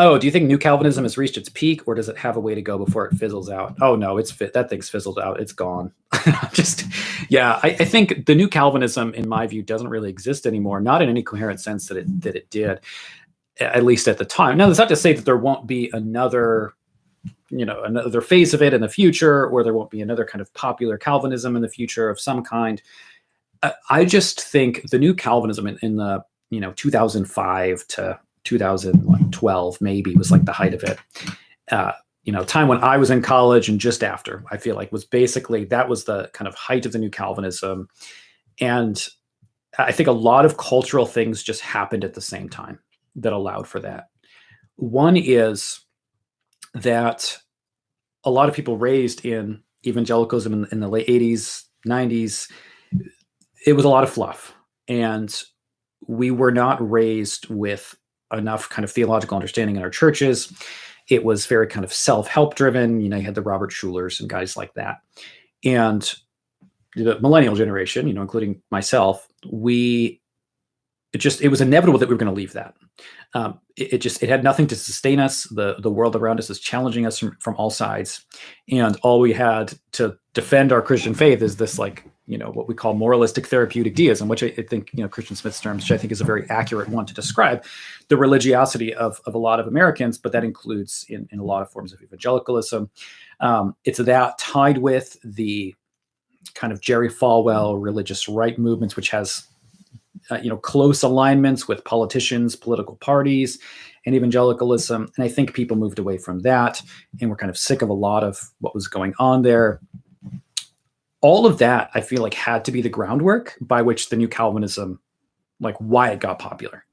Oh, do you think New Calvinism has reached its peak, or does it have a way to go before it fizzles out? Oh no, that thing's fizzled out. It's gone. Just yeah, I think the New Calvinism, in my view, doesn't really exist anymore. Not in any coherent sense that it did, at least at the time. Now, that's not to say that there won't be another phase of it in the future, or there won't be another kind of popular Calvinism in the future of some kind. I just think the New Calvinism in the 2005 to 2012 maybe was like the height of it. Time when I was in college and just after, I feel like was basically that was the kind of height of the New Calvinism. And I think a lot of cultural things just happened at the same time that allowed for that. One is that a lot of people raised in evangelicalism in the late 80s, 90s, it was a lot of fluff. And we were not raised with enough kind of theological understanding in our churches. It was very kind of self-help driven. You had the Robert Schulers and guys like that. And the millennial generation, including myself, it was inevitable that we were going to leave that. It had nothing to sustain us. The world around us is challenging us from all sides. And all we had to defend our Christian faith is this what we call moralistic therapeutic deism, which I think, Christian Smith's terms, which I think is a very accurate one to describe the religiosity of a lot of Americans, but that includes in a lot of forms of evangelicalism. It's that tied with the kind of Jerry Falwell religious right movements, which has close alignments with politicians, political parties, and evangelicalism. And I think people moved away from that and were kind of sick of a lot of what was going on there. All of that, I feel like, had to be the groundwork by which the New Calvinism, why it got popular.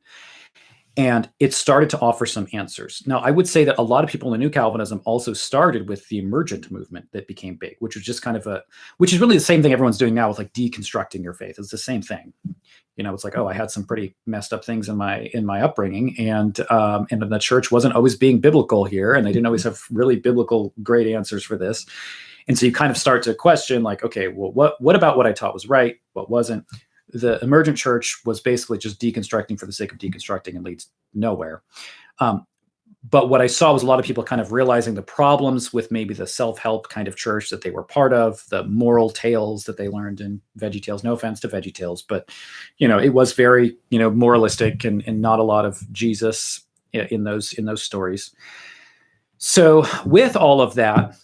And it started to offer some answers. Now, I would say that a lot of people in the New Calvinism also started with the emergent movement that became big, which was just which is really the same thing everyone's doing now with deconstructing your faith. It's the same thing. It's like, oh, I had some pretty messed up things in my upbringing, and the church wasn't always being biblical here, and they didn't always have really biblical great answers for this. And so you kind of start to question, okay, well, what about what I taught was right? What wasn't? The emergent church was basically just deconstructing for the sake of deconstructing and leads nowhere. But what I saw was a lot of people kind of realizing the problems with maybe the self-help kind of church that they were part of, the moral tales that they learned in VeggieTales. No offense to VeggieTales, but it was very moralistic and not a lot of Jesus in those stories. So with all of that,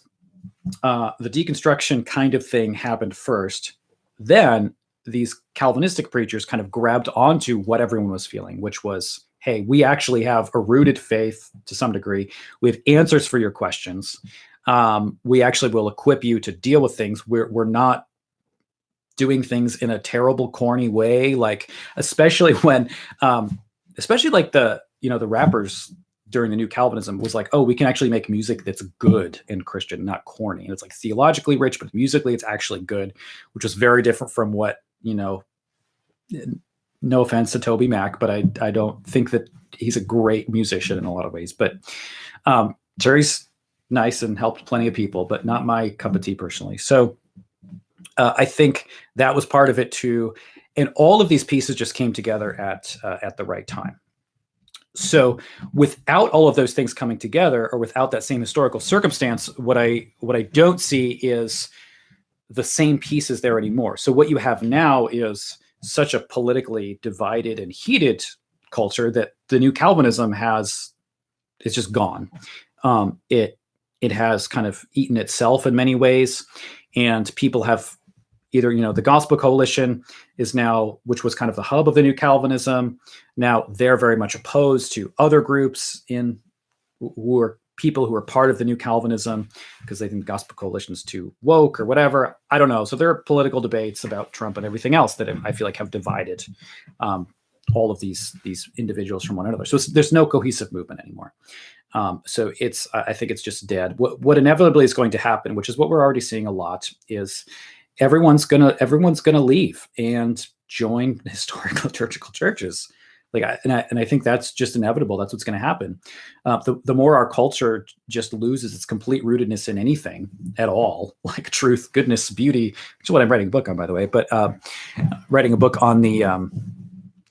the deconstruction kind of thing happened first. Then these Calvinistic preachers kind of grabbed onto what everyone was feeling, which was, hey, we actually have a rooted faith to some degree. We have answers for your questions. We actually will equip you to deal with things. We're not doing things in a terrible, corny way, especially when, the rappers during the New Calvinism was like, oh, we can actually make music that's good and Christian, not corny. And it's theologically rich, but musically it's actually good, which was very different from what, no offense to Toby Mac, but I don't think that he's a great musician in a lot of ways. But Jerry's nice and helped plenty of people, but not my cup of tea personally. So I think that was part of it too. And all of these pieces just came together at the right time. So without all of those things coming together, or without that same historical circumstance, what I don't see is the same pieces there anymore. So what you have now is such a politically divided and heated culture that the New Calvinism is just gone. It has kind of eaten itself in many ways, and people have either, the Gospel Coalition is now, which was kind of the hub of the New Calvinism. Now they're very much opposed to other groups who are people who are part of the New Calvinism because they think the Gospel Coalition is too woke or whatever. I don't know. So there are political debates about Trump and everything else that I feel like have divided all of these individuals from one another. So there's no cohesive movement anymore. So I think it's just dead. What inevitably is going to happen, which is what we're already seeing a lot, is everyone's gonna leave and join historical liturgical churches. I think that's just inevitable. That's what's going to happen. The more our culture just loses its complete rootedness in anything at all, like truth, goodness, beauty, which is what I'm writing a book on, by the way. But writing a book on the, and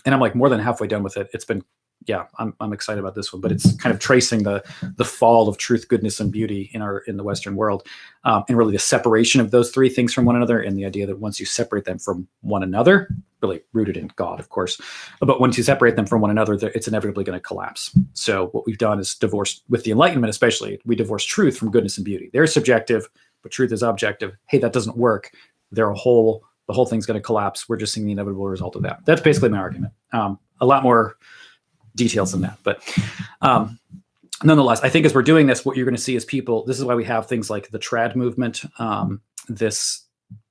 I'm more than halfway done with it. It's been yeah, I'm excited about this one, but it's kind of tracing the fall of truth, goodness, and beauty in the Western world, and really the separation of those three things from one another, and the idea that once you separate them from one another, really rooted in God, of course, but once you separate them from one another, it's inevitably going to collapse. So what we've done is divorced, with the Enlightenment especially, we divorce truth from goodness and beauty. They're subjective, but truth is objective. Hey, that doesn't work. The whole thing's going to collapse. We're just seeing the inevitable result of that. That's basically my argument. A lot more details than that, but nonetheless, I think as we're doing this, what you're going to see is people. This is why we have things like the trad movement. This,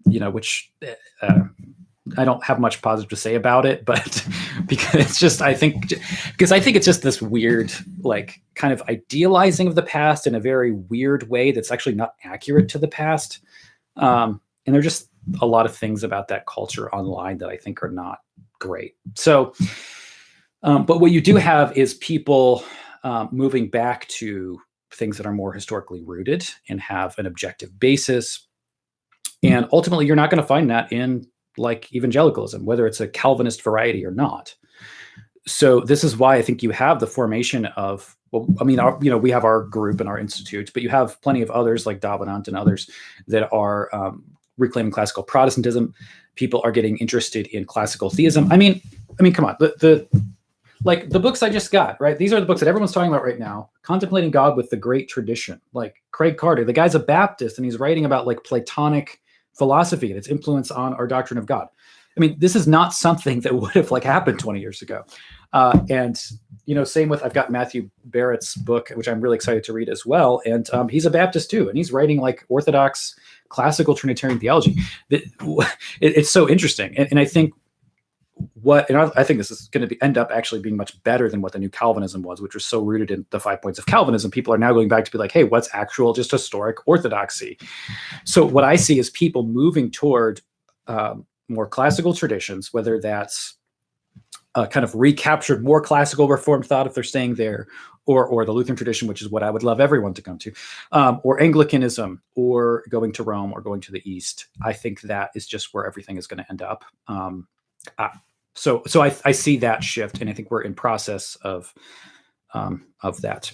which I don't have much positive to say about it, but because it's just, I think it's just this weird, like, kind of idealizing of the past in a very weird way that's actually not accurate to the past. And there are just a lot of things about that culture online that I think are not great. So. But what you do have is people moving back to things that are more historically rooted and have an objective basis. And ultimately, you're not going to find that in like evangelicalism, whether it's a Calvinist variety or not. So this is why I think you have the formation of, well, I mean, we have our group and our institute, but you have plenty of others like Davenant and others that are reclaiming classical Protestantism. People are getting interested in classical theism. I mean, come on, like the books I just got, right? These are the books that everyone's talking about right now. Contemplating God with the Great Tradition. Like Craig Carter, the guy's a Baptist and he's writing about like Platonic philosophy and its influence on our doctrine of God. I mean, this is not something that would have like happened 20 years ago. And, same with, I've got Matthew Barrett's book, which I'm really excited to read as well. And he's a Baptist too. And he's writing like Orthodox classical Trinitarian theology. It's so interesting. And I think, I think this is going to end up actually being much better than what the new Calvinism was, which was so rooted in the 5 points of Calvinism. People are now going back to be like, hey, what's actual just historic orthodoxy? So what I see is people moving toward more classical traditions, whether that's kind of recaptured more classical Reformed thought if they're staying there, or the Lutheran tradition, which is what I would love everyone to come to, or Anglicanism, or going to Rome, or going to the East. I think that is just where everything is going to end up. So I see that shift, and I think we're in process of that.